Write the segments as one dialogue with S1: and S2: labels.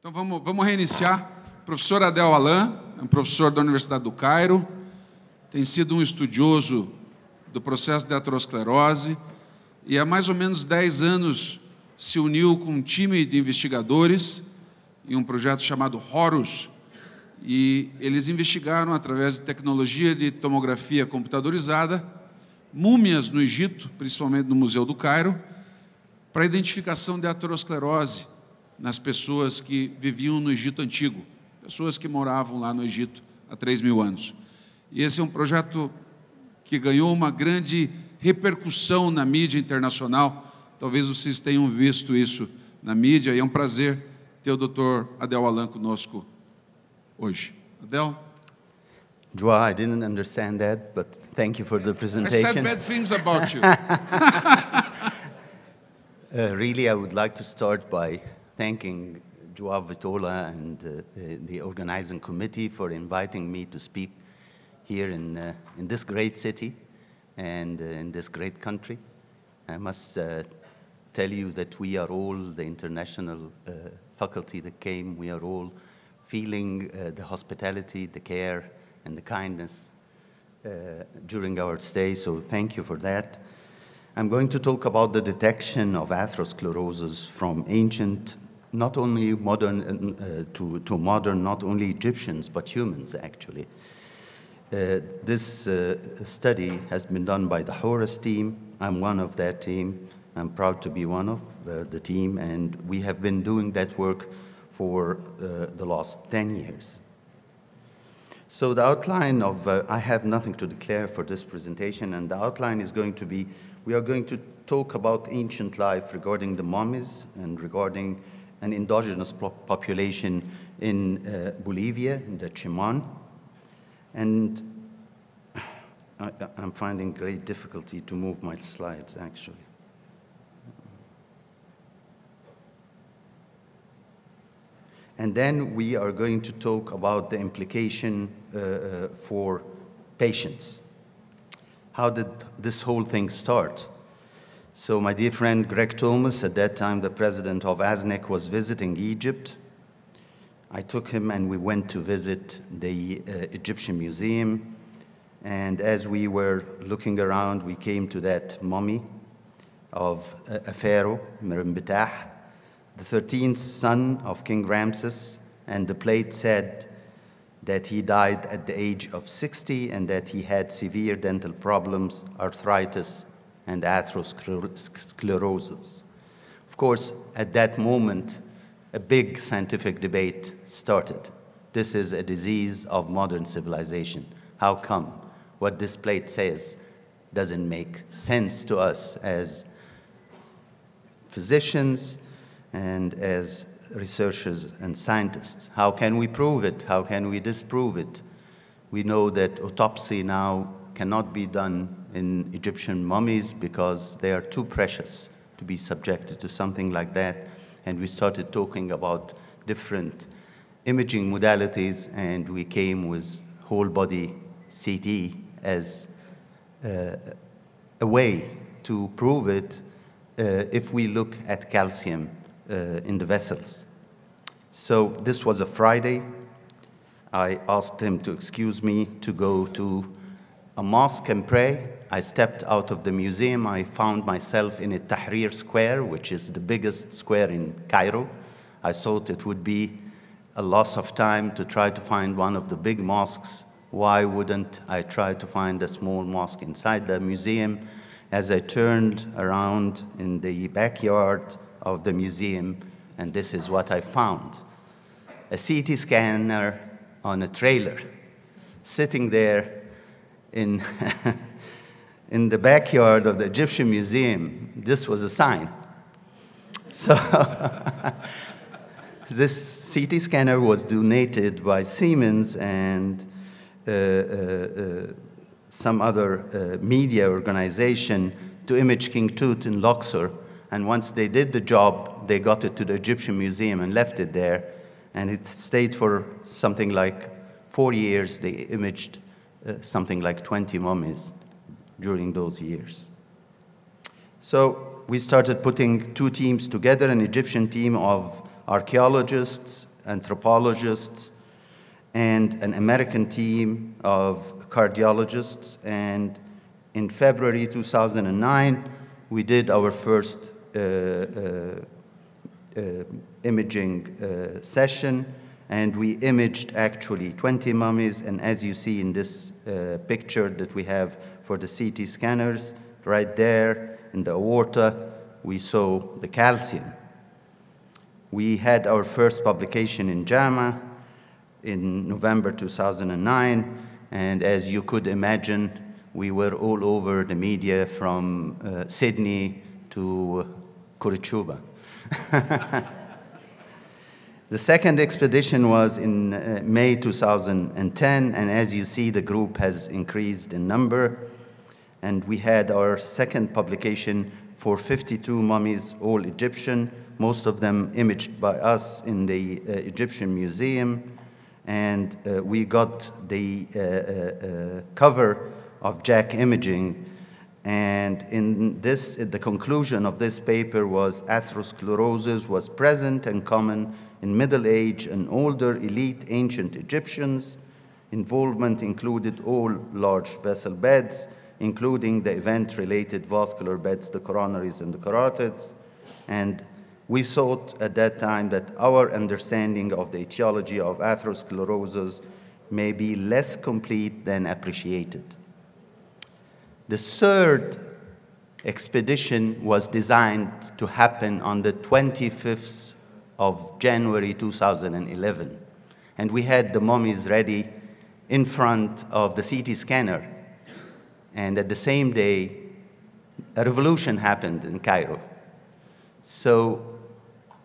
S1: Então vamos reiniciar. Professor ADEL ALLAM, é um professor da Universidade do Cairo, tem sido um estudioso do processo de aterosclerose e há mais ou menos 10 anos se uniu com um time de investigadores em um projeto chamado HORUS, e eles investigaram, através de tecnologia de tomografia computadorizada, múmias no Egito, principalmente no Museu do Cairo, para a identificação de aterosclerose nas pessoas que viviam no Egito Antigo, pessoas que moravam lá no Egito há 3.000 anos. E esse é um projeto que ganhou uma grande repercussão na mídia internacional. Talvez vocês tenham visto isso na mídia, e é um prazer ter o Dr. ADEL ALLAM conosco hoje. ADEL?
S2: João, I didn't understand that, but thank you for the presentation.
S1: I said bad things about you.
S2: Really, I would like to start by thanking João VITOLA and the organizing committee for inviting me to speak here in this great city and in this great country. I must tell you that we are all, the international faculty that came, we are all feeling the hospitality, the care, and the kindness during our stay, so thank you for that. I'm going to talk about the detection of atherosclerosis from ancient, not only modern to modern, not only Egyptians, but humans, actually. This study has been done by the HORUS team. I'm one of that team. I'm proud to be one of the team, and we have been doing that work for the last 10 years. So the outline of, I have nothing to declare for this presentation, and the outline is going to be, we are going to talk about ancient life regarding the mummies and regarding an endogenous population in Bolivia, in the Chimán. And I'm finding great difficulty to move my slides, actually. And then we are going to talk about the implication for patients. How did this whole thing start? So my dear friend Greg Thomas, at that time the president of ASNEC, was visiting Egypt. I took him and we went to visit the Egyptian Museum. And as we were looking around, we came to that mummy of a pharaoh, Merimbetah, the 13th son of King Ramses, and the plate said that he died at the age of 60 and that he had severe dental problems, arthritis, and atherosclerosis. Of course, at that moment, a big scientific debate started. This is a disease of modern civilization. How come? What this plate says doesn't make sense to us as physicians and as researchers and scientists. How can we prove it? How can we disprove it? We know that autopsy now cannot be done in Egyptian mummies because they are too precious to be subjected to something like that. And we started talking about different imaging modalities, and we came with whole body CT as a way to prove it if we look at calcium in the vessels. So this was a Friday. I asked him to excuse me to go to a mosque and pray. I stepped out of the museum. I found myself in a Tahrir Square, which is the biggest square in Cairo. I thought it would be a loss of time to try to find one of the big mosques. Why wouldn't I try to find a small mosque inside the museum? As I turned around in the backyard of the museum, and this is what I found. A CT scanner on a trailer, sitting there in, in the backyard of the Egyptian Museum. This was a sign. So this CT scanner was donated by Siemens and some other media organization to image King Tut in Luxor. And once they did the job, they got it to the Egyptian Museum and left it there. And it stayed for something like 4 years. They imaged something like 20 mummies during those years. So we started putting two teams together, an Egyptian team of archaeologists, anthropologists, and an American team of cardiologists. And in February 2009, we did our first imaging session, and we imaged actually 20 mummies. And as you see in this picture that we have for the CT scanners, right there in the aorta, we saw the calcium. We had our first publication in JAMA in November 2009, and as you could imagine, we were all over the media from Sydney to Curitiba. The second expedition was in May 2010, and as you see, the group has increased in number. And we had our second publication for 52 mummies, all Egyptian, most of them imaged by us in the Egyptian Museum. And we got the cover of JACC Imaging. And in this, the conclusion of this paper was atherosclerosis was present and common in middle age and older elite ancient Egyptians. Involvement included all large vessel beds, including the event-related vascular beds, the coronaries and the carotids. And we thought at that time that our understanding of the etiology of atherosclerosis may be less complete than appreciated. The third expedition was designed to happen on the 25th of January 2011. And we had the mummies ready in front of the CT scanner. And at the same day, a revolution happened in Cairo. So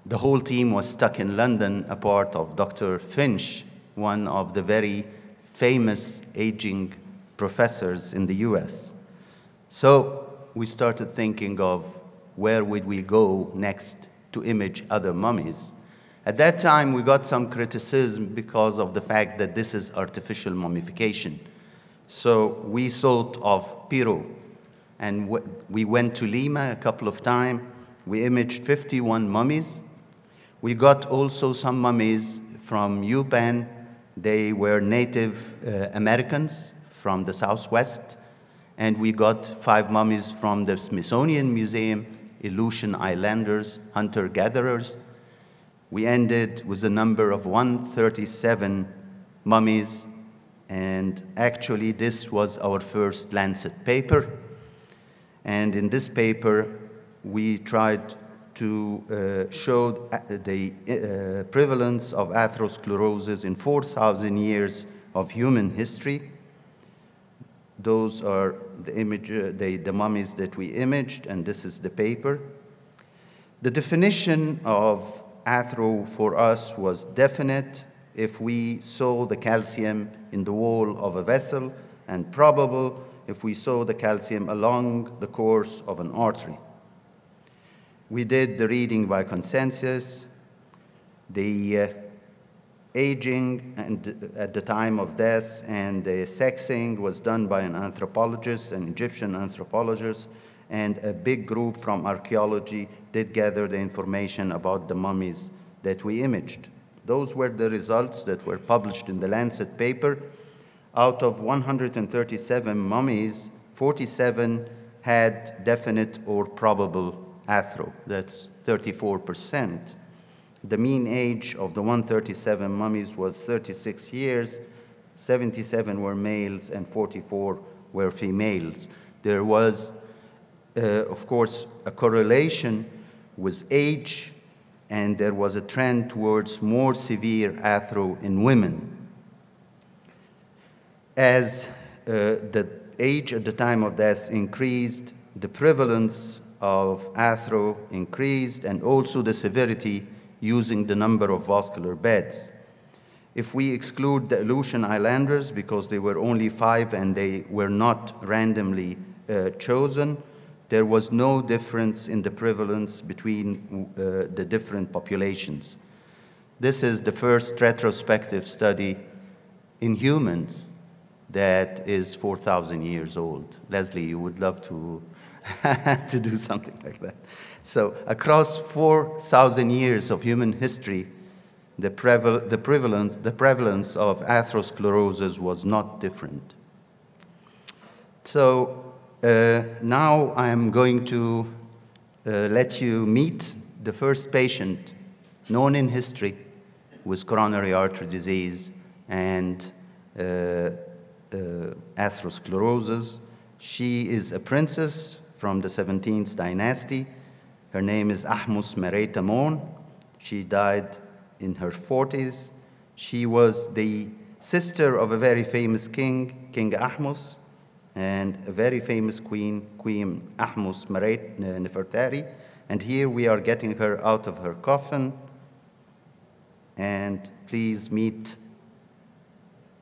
S2: the whole team was stuck in London, a part of Dr. Finch, one of the very famous aging professors in the US. So we started thinking of where would we go next to image other mummies. At that time, we got some criticism because of the fact that this is artificial mummification. So we thought of Peru, and we went to Lima a couple of times. We imaged 51 mummies. We got also some mummies from Yupan. They were Native Americans from the Southwest. And we got 5 mummies from the Smithsonian Museum, Aleutian Islanders, hunter-gatherers. We ended with a number of 137 mummies, and actually this was our first Lancet paper. And in this paper, we tried to show the prevalence of atherosclerosis in 4,000 years of human history. Those are the mummies that we imaged, and this is the paper. The definition of athero for us was definite if we saw the calcium in the wall of a vessel, and probable if we saw the calcium along the course of an artery. We did the reading by consensus. The aging and at the time of death and the sexing was done by an anthropologist, an Egyptian anthropologist, and a big group from archaeology did gather the information about the mummies that we imaged. Those were the results that were published in the Lancet paper. Out of 137 mummies, 47 had definite or probable athero. That's 34%. The mean age of the 137 mummies was 36 years, 77 were males and 44 were females. There was, of course, a correlation with age, and there was a trend towards more severe athero in women. As the age at the time of death increased, the prevalence of athero increased, and also the severity using the number of vascular beds. If we exclude the Aleutian Islanders, because they were only 5 and they were not randomly chosen, there was no difference in the prevalence between the different populations. This is the first retrospective study in humans that is 4,000 years old. Leslie, you would love to, to do something like that. So across 4,000 years of human history, the prevalence of atherosclerosis was not different. So now I'm going to let you meet the first patient known in history with coronary artery disease and atherosclerosis. She is a princess from the 17th dynasty. Her name is Ahmus Mereit Amon. She died in her 40s. She was the sister of a very famous king, King Ahmus, and a very famous queen, Queen Ahmus Mereit Nefertari. And here we are getting her out of her coffin. And please meet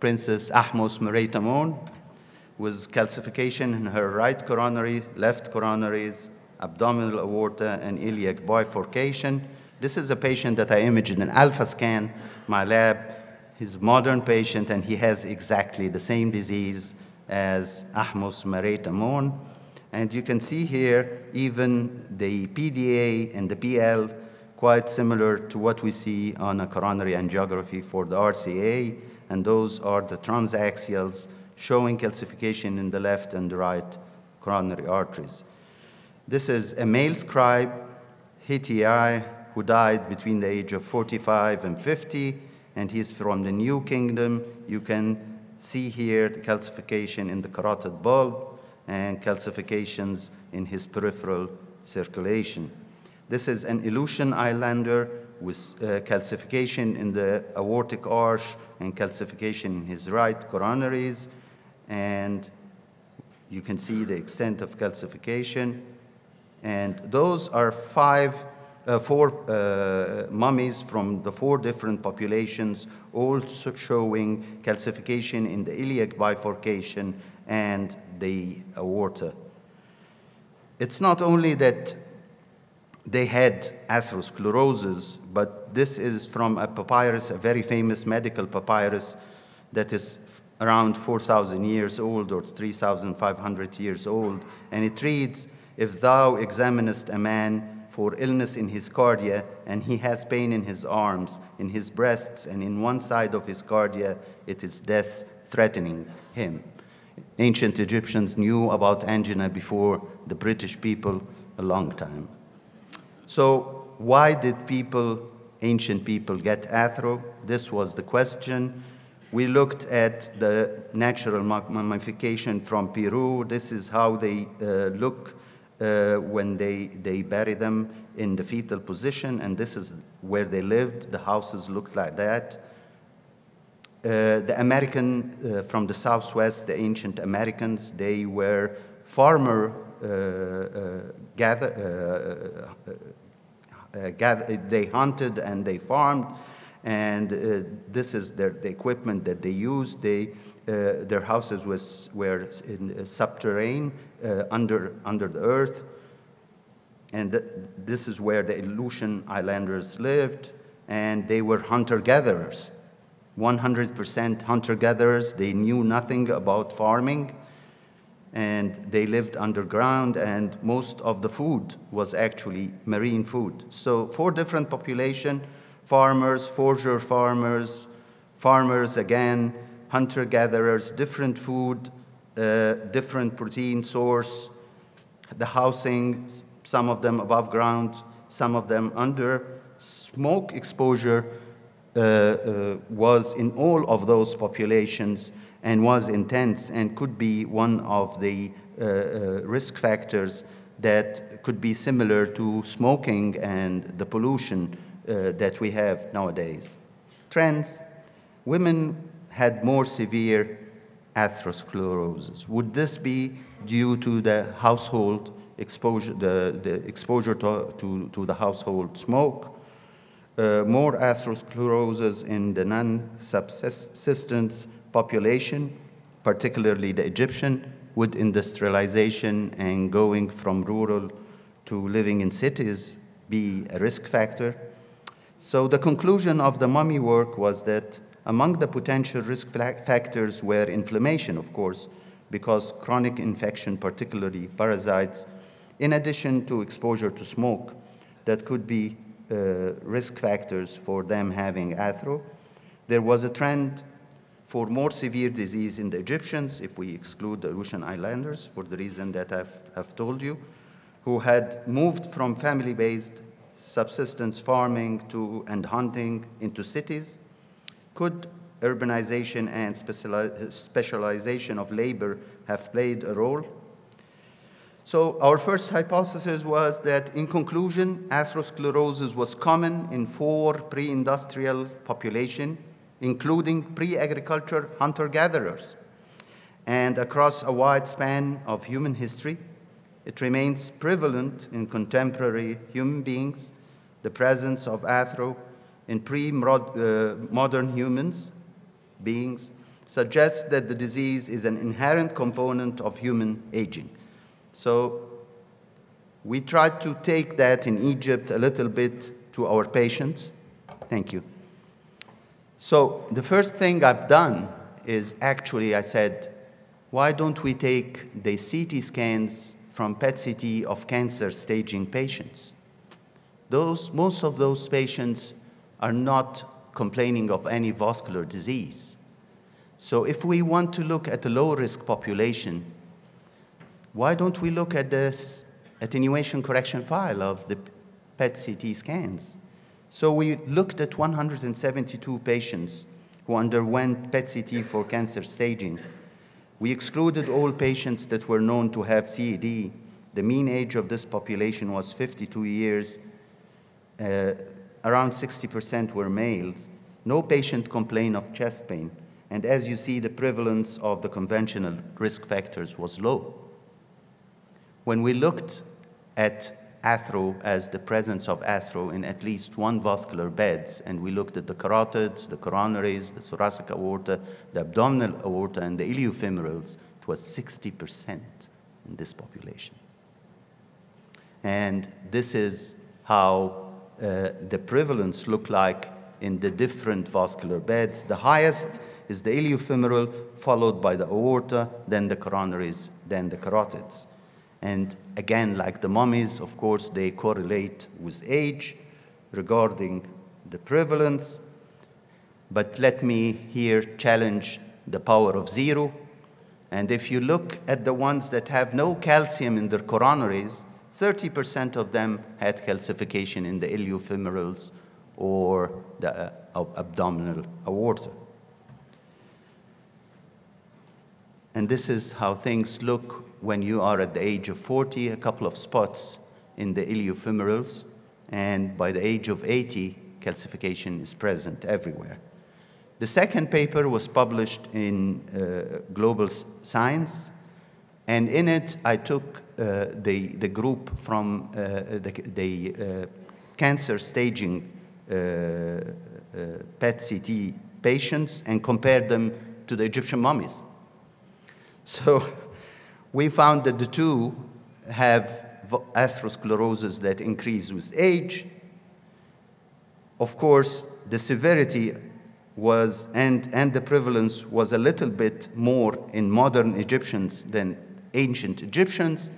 S2: Princess Ahmus Mereit Amon with calcification in her right coronary, left coronaries, abdominal aorta, and iliac bifurcation. This is a patient that I imaged in an alpha scan, my lab. He's a modern patient, and he has exactly the same disease as Ahmus Mereit Amon. And you can see here even the PDA and the PL quite similar to what we see on a coronary angiography for the RCA, and those are the transaxials showing calcification in the left and the right coronary arteries. This is a male scribe, Hittite, who died between the age of 45 and 50, and he's from the New Kingdom. You can see here the calcification in the carotid bulb and calcifications in his peripheral circulation. This is an Aleutian Islander with calcification in the aortic arch and calcification in his right coronaries, and you can see the extent of calcification. And those are four mummies from the 4 different populations, all showing calcification in the iliac bifurcation and the aorta. It's not only that they had atherosclerosis, but this is from a papyrus, a very famous medical papyrus that is around 4,000 years old or 3,500 years old. And it reads, "If thou examinest a man for illness in his cardia, and he has pain in his arms, in his breasts, and in one side of his cardia, it is death threatening him." Ancient Egyptians knew about angina before the British people a long time. So why did ancient people get athero? This was the question. We looked at the natural mummification from Peru. This is how they look when they bury them in the fetal position, and this is where they lived. The houses looked like that. The American, from the Southwest, the ancient Americans, they were farmer they hunted and they farmed, and this is the equipment that they used. Their houses were in subterranean, under the earth, and this is where the Aleutian Islanders lived, and they were hunter-gatherers, 100% hunter-gatherers. They knew nothing about farming, and they lived underground, and most of the food was actually marine food. So 4 different populations: farmers, forager farmers, farmers again, hunter-gatherers, different food, different protein source, the housing, some of them above ground, some of them under. Smoke exposure was in all of those populations and was intense and could be one of the risk factors that could be similar to smoking and the pollution that we have nowadays. Trends: women had more severe atherosclerosis. Would this be due to the household exposure, the exposure to the household smoke? More atherosclerosis in the non-subsistence population, particularly the Egyptian, with industrialization and going from rural to living in cities be a risk factor? So the conclusion of the mummy work was that among the potential risk factors were inflammation, of course, because chronic infection, particularly parasites, in addition to exposure to smoke, that could be risk factors for them having athro. There was a trend for more severe disease in the Egyptians, if we exclude the Aleutian Islanders, for the reason that I've told you, who had moved from family-based subsistence farming and hunting into cities. Could urbanization and specialization of labor have played a role? So our first hypothesis was that, in conclusion, atherosclerosis was common in 4 pre-industrial populations, including pre-agriculture hunter-gatherers. And across a wide span of human history, it remains prevalent in contemporary human beings. The presence of athro in pre-modern humans beings suggests that the disease is an inherent component of human aging. So we tried to take that in Egypt a little bit to our patients. Thank you. So the first thing I've done is actually I said, why don't we take the CT scans from PET-CT of cancer staging patients? Most of those patients are not complaining of any vascular disease. So if we want to look at a low-risk population, why don't we look at the attenuation correction file of the PET-CT scans? So we looked at 172 patients who underwent PET-CT for cancer staging. We excluded all patients that were known to have CAD. The mean age of this population was 52 years. Around 60% were males. No patient complained of chest pain. And as you see, the prevalence of the conventional risk factors was low. When we looked at athro as the presence of athro in at least 1 vascular beds, and we looked at the carotids, the coronaries, the thoracic aorta, the abdominal aorta, and the iliofemorals, it was 60% in this population. And this is how the prevalence looked like in the different vascular beds. The highest is the iliofemoral, followed by the aorta, then the coronaries, then the carotids. And again, like the mummies, of course, they correlate with age regarding the prevalence. But let me here challenge the power of 0. And if you look at the ones that have no calcium in their coronaries, 30% of them had calcification in the iliofemorals or the abdominal aorta. And this is how things look when you are at the age of 40, a couple of spots in the iliofemorals, and by the age of 80, calcification is present everywhere. The second paper was published in Global Science, and in it I took the group from the cancer staging PET-CT patients and compared them to the Egyptian mummies. So we found that the two have atherosclerosis that increase with age. Of course, the severity was, and the prevalence was a little bit more in modern Egyptians than ancient Egyptians,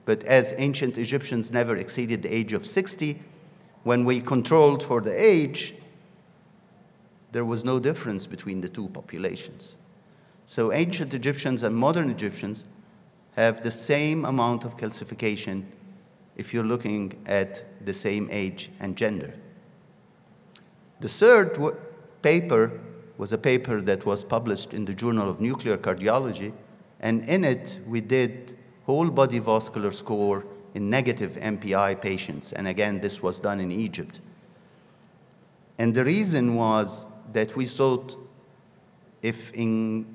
S2: but as ancient Egyptians never exceeded the age of 60, when we controlled for the age, there was no difference between the two populations. So ancient Egyptians and modern Egyptians have the same amount of calcification if you're looking at the same age and gender. The third paper was a paper that was published in the Journal of Nuclear Cardiology, and in it we did whole body vascular score in negative MPI patients, and again this was done in Egypt. And the reason was that we thought if in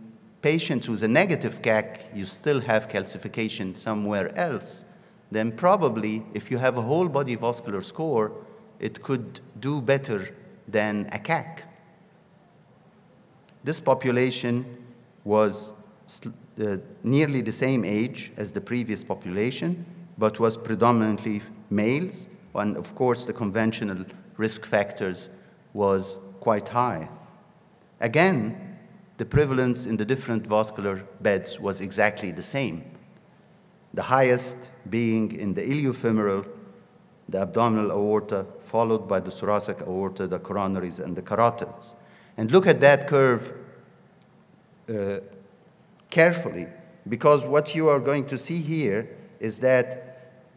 S2: patients with a negative CAC you still have calcification somewhere else, then probably if you have a whole body vascular score, it could do better than a CAC. This population was nearly the same age as the previous population, but was predominantly males, and of course the conventional risk factors was quite high. Again, the prevalence in the different vascular beds was exactly the same. The highest being in the iliofemoral, the abdominal aorta, followed by the thoracic aorta, the coronaries, and the carotids. And look at that curve carefully, because what you are going to see here is that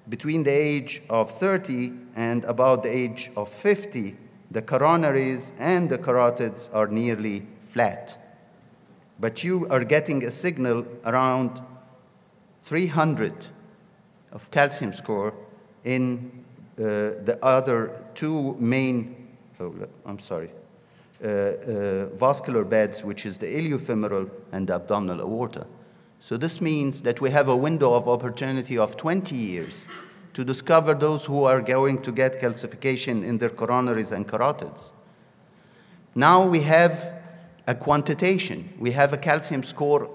S2: between the age of 30 and about the age of 50, the coronaries and the carotids are nearly flat. But you are getting a signal around 300 of calcium score in the other two main, vascular beds, which is the iliofemoral and the abdominal aorta. So this means that we have a window of opportunity of 20 years to discover those who are going to get calcification in their coronaries and carotids. Now we have a quantitation. We have a calcium score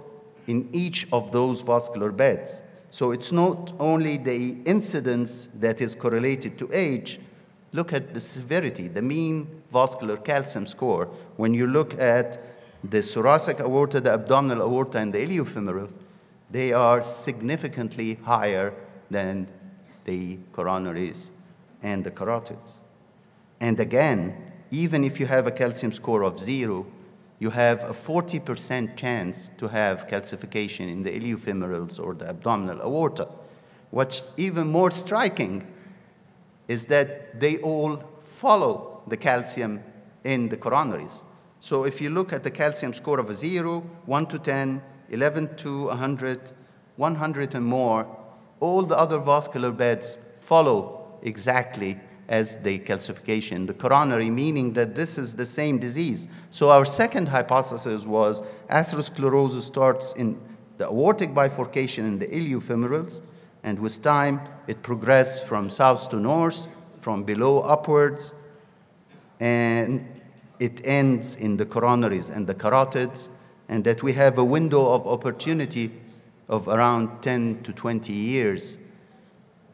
S2: in each of those vascular beds. So it's not only the incidence that is correlated to age. Look at the severity, the mean vascular calcium score. When you look at the thoracic aorta, the abdominal aorta, and the iliofemoral, they are significantly higher than the coronaries and the carotids. And again, even if you have a calcium score of 0, you have a 40% chance to have calcification in the iliofemorals or the abdominal aorta. What's even more striking is that they all follow the calcium in the coronaries. So if you look at the calcium score of a 0, 1 to 10, 11 to 100, 100 and more, all the other vascular beds follow exactly as the calcification, the coronary, meaning that this is the same disease. So our second hypothesis was atherosclerosis starts in the aortic bifurcation in the iliofemorals, and with time it progresses from south to north, from below upwards, and it ends in the coronaries and the carotids, and that we have a window of opportunity of around 10 to 20 years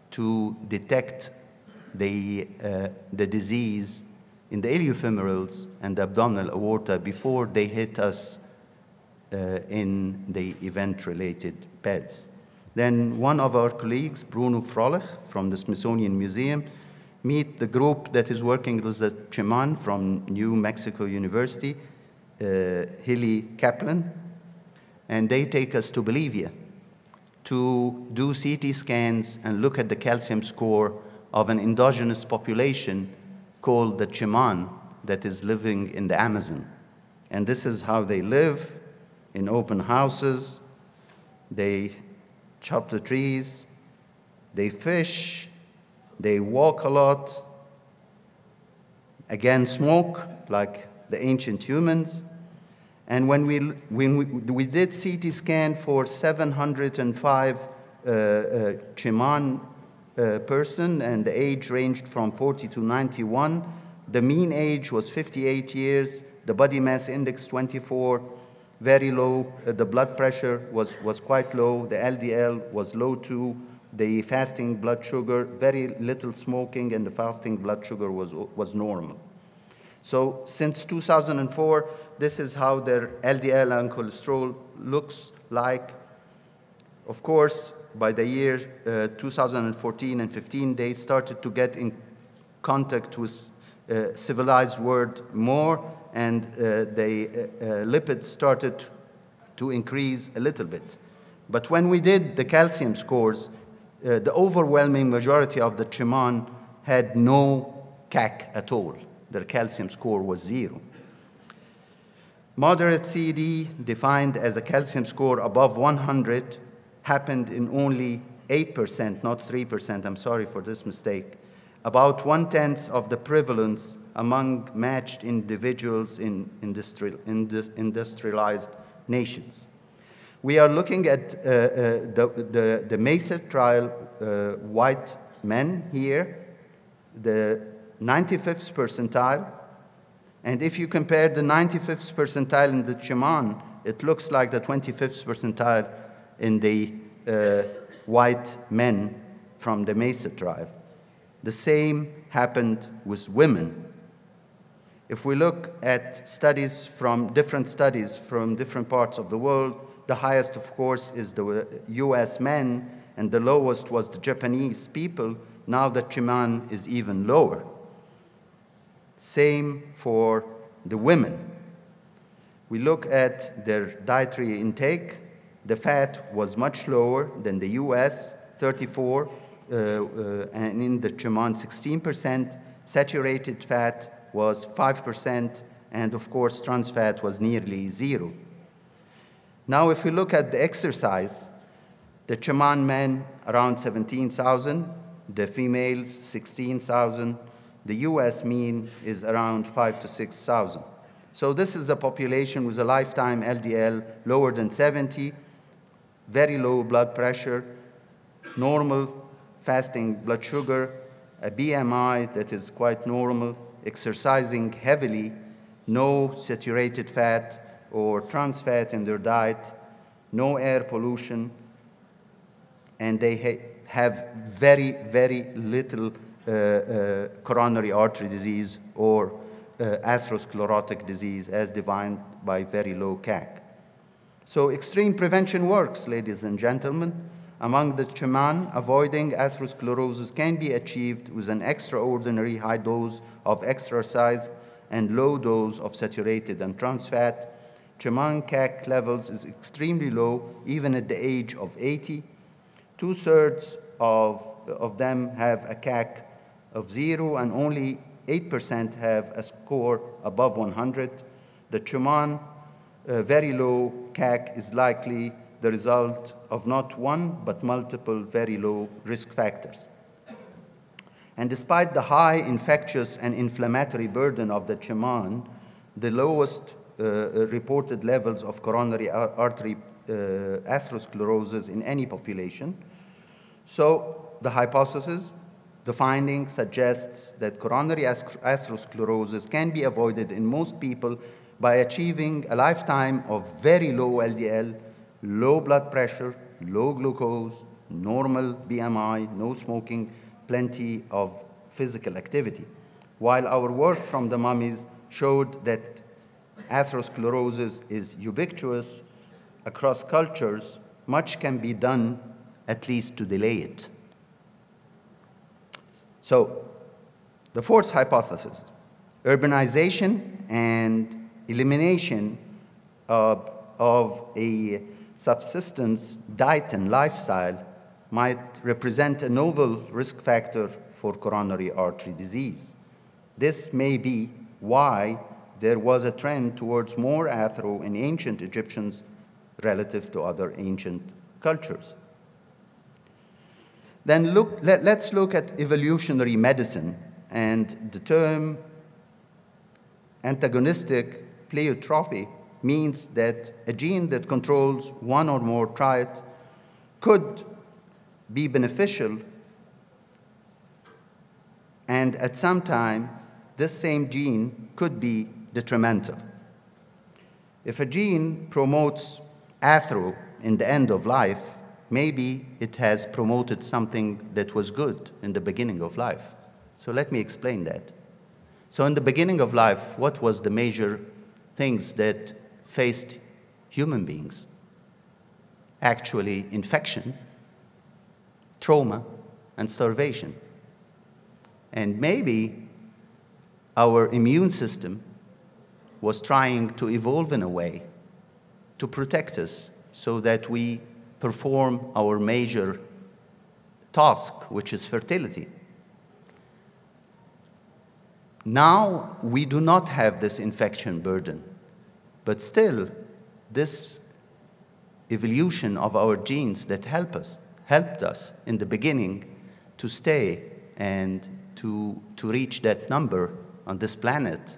S2: to detect the disease in the iliofemorals and the abdominal aorta before they hit us in the event-related beds. Then one of our colleagues, Bruno Froelich from the Smithsonian Museum, meet the group that is working with the Cheman from New Mexico University, Hilly Kaplan, and they take us to Bolivia to do CT scans and look at the calcium score of an endogenous population called the Cheman that is living in the Amazon. And this is how they live, in open houses. They chop the trees, they fish, they walk a lot, again smoke like the ancient humans. And when we did CT scan for 705 Cheman person, and the age ranged from 40 to 91. The mean age was 58 years, the body mass index 24, very low, the blood pressure was quite low, the LDL was low too, the fasting blood sugar, very little smoking, and the fasting blood sugar was normal. So since 2004, this is how their LDL and cholesterol looks like. Of course, by the year 2014 and 15, they started to get in contact with civilized world more, and the lipids started to increase a little bit. But when we did the calcium scores, the overwhelming majority of the Cheman had no CAC at all. Their calcium score was 0. Moderate CD, defined as a calcium score above 100, happened in only 8%, not 3%, I'm sorry for this mistake, about 1/10 of the prevalence among matched individuals in industrialized nations. We are looking at the MESA trial, white men here, the 95th percentile, and if you compare the 95th percentile in the Cheman, it looks like the 25th percentile in the white men from the MESA trial. The same happened with women. If we look at studies from different parts of the world, the highest, of course, is the US men, and the lowest was the Japanese people, now the Cheman is even lower. Same for the women. We look at their dietary intake. The fat was much lower than the US, 34, and in the Cheman, 16%. Saturated fat was 5%, and of course, trans fat was nearly 0. Now, if we look at the exercise, the Cheman men around 17,000, the females 16,000, the US mean is around 5,000 to 6,000. So this is a population with a lifetime LDL lower than 70, very low blood pressure, normal fasting blood sugar, a BMI that is quite normal, exercising heavily, no saturated fat or trans fat in their diet, no air pollution, and they have very, very little coronary artery disease or atherosclerotic disease as defined by very low CAC. So extreme prevention works, ladies and gentlemen. Among the Cheman, avoiding atherosclerosis can be achieved with an extraordinary high dose of exercise and low dose of saturated and trans fat. Cheman CAC levels is extremely low, even at the age of 80. 2/3 of them have a CAC of 0, and only 8% have a score above 100. The Cheman very low CAC is likely the result of not one, but multiple very low risk factors. And despite the high infectious and inflammatory burden of the Cheman, the lowest reported levels of coronary artery atherosclerosis in any population. So the hypothesis, the finding suggests that coronary atherosclerosis can be avoided in most people by achieving a lifetime of very low LDL, low blood pressure, low glucose, normal BMI, no smoking, plenty of physical activity. While our work from the mummies showed that atherosclerosis is ubiquitous across cultures, much can be done at least to delay it. So, the fourth hypothesis, urbanization and elimination of a subsistence diet and lifestyle might represent a novel risk factor for coronary artery disease. This may be why there was a trend towards more athero in ancient Egyptians relative to other ancient cultures. Then let's look at evolutionary medicine, and the term antagonistic pleiotropy means that a gene that controls one or more traits could be beneficial, and at some time, this same gene could be detrimental. If a gene promotes athero in the end of life, maybe it has promoted something that was good in the beginning of life. So let me explain that. So in the beginning of life, what was the major things that faced human beings? Actually, infection, trauma, and starvation. And maybe our immune system was trying to evolve in a way to protect us so that we perform our major task, which is fertility. Now, we do not have this infection burden, but still, this evolution of our genes that helped us in the beginning to stay and to reach that number on this planet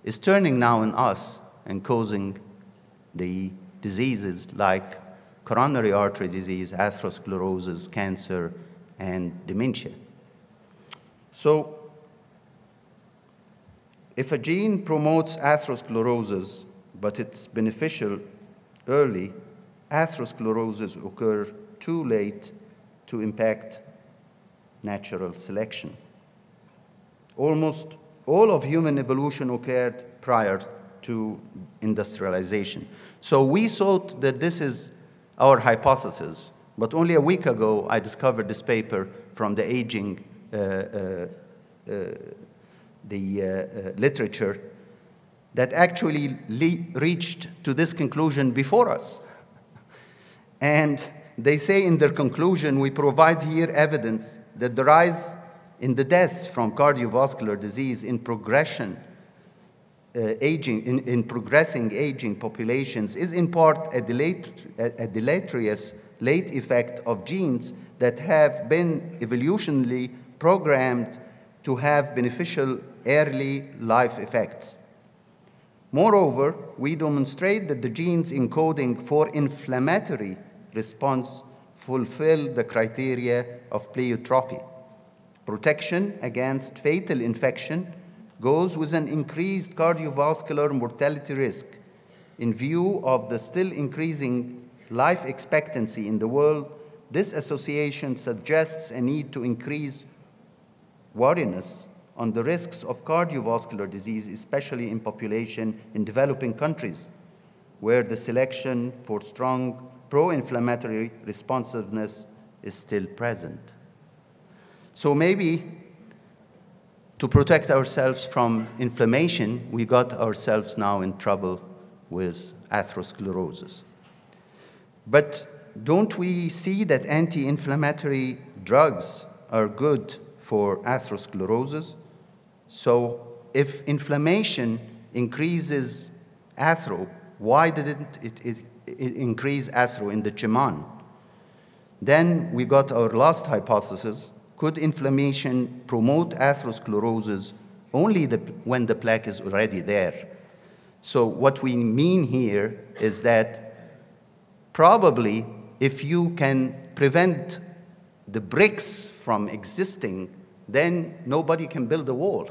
S2: is turning now in us and causing the diseases like coronary artery disease, atherosclerosis, cancer, and dementia. So, if a gene promotes atherosclerosis, but it's beneficial early, atherosclerosis occurs too late to impact natural selection. Almost all of human evolution occurred prior to industrialization. So we thought that this is our hypothesis, but only a week ago I discovered this paper from the aging literature that actually reached to this conclusion before us. And they say in their conclusion, we provide here evidence that the rise in the deaths from cardiovascular disease in progressing aging populations is in part a deleterious late effect of genes that have been evolutionarily programmed to have beneficial early life effects. Moreover, we demonstrate that the genes encoding for inflammatory response fulfill the criteria of pleiotrophy. Protection against fatal infection goes with an increased cardiovascular mortality risk. In view of the still increasing life expectancy in the world, this association suggests a need to increase wariness on the risks of cardiovascular disease, especially in population in developing countries, where the selection for strong pro-inflammatory responsiveness is still present. So maybe to protect ourselves from inflammation, we got ourselves now in trouble with atherosclerosis. But don't we see that anti-inflammatory drugs are good for atherosclerosis? So if inflammation increases athero, why didn't it increase athero in the Cheman? Then we got our last hypothesis. Could inflammation promote atherosclerosis only when the plaque is already there? So what we mean here is that probably if you can prevent the bricks from existing, then nobody can build a wall,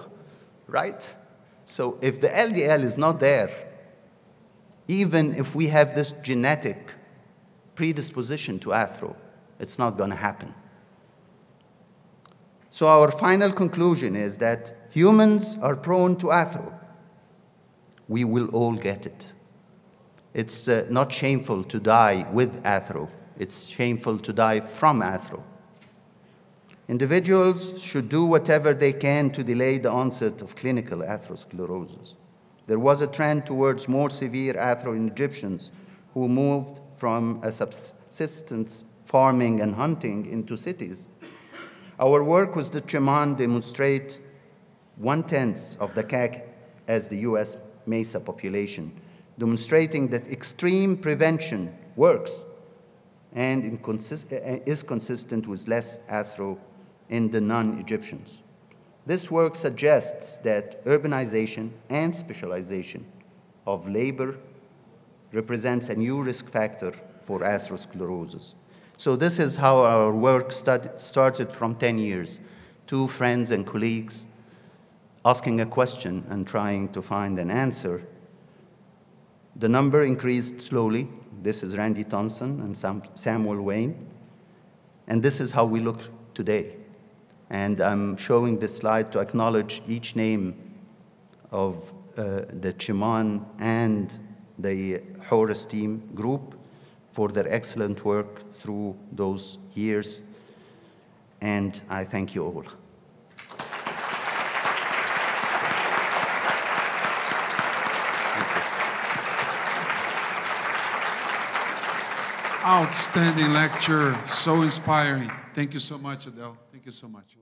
S2: right? So if the LDL is not there, even if we have this genetic predisposition to athero, it's not going to happen. So our final conclusion is that humans are prone to athero. We will all get it. It's not shameful to die with athero. It's shameful to die from athero. Individuals should do whatever they can to delay the onset of clinical atherosclerosis. There was a trend towards more severe athero in Egyptians who moved from a subsistence farming and hunting into cities. Our work with the Cheman demonstrates 1/10 of the CAC as the US Mesa population, demonstrating that extreme prevention works and is consistent with less athero in the non-Egyptians. This work suggests that urbanization and specialization of labor represents a new risk factor for atherosclerosis. So this is how our work started from 10 years. 2 friends and colleagues asking a question and trying to find an answer. The number increased slowly. This is Randy Thompson and Samuel Wayne. And this is how we look today. And I'm showing this slide to acknowledge each name of the Cheman and the HORUS team group for their excellent work through those years. And I thank you all.
S1: Outstanding lecture, so inspiring. Thank you so much, Adele. Thank you so much.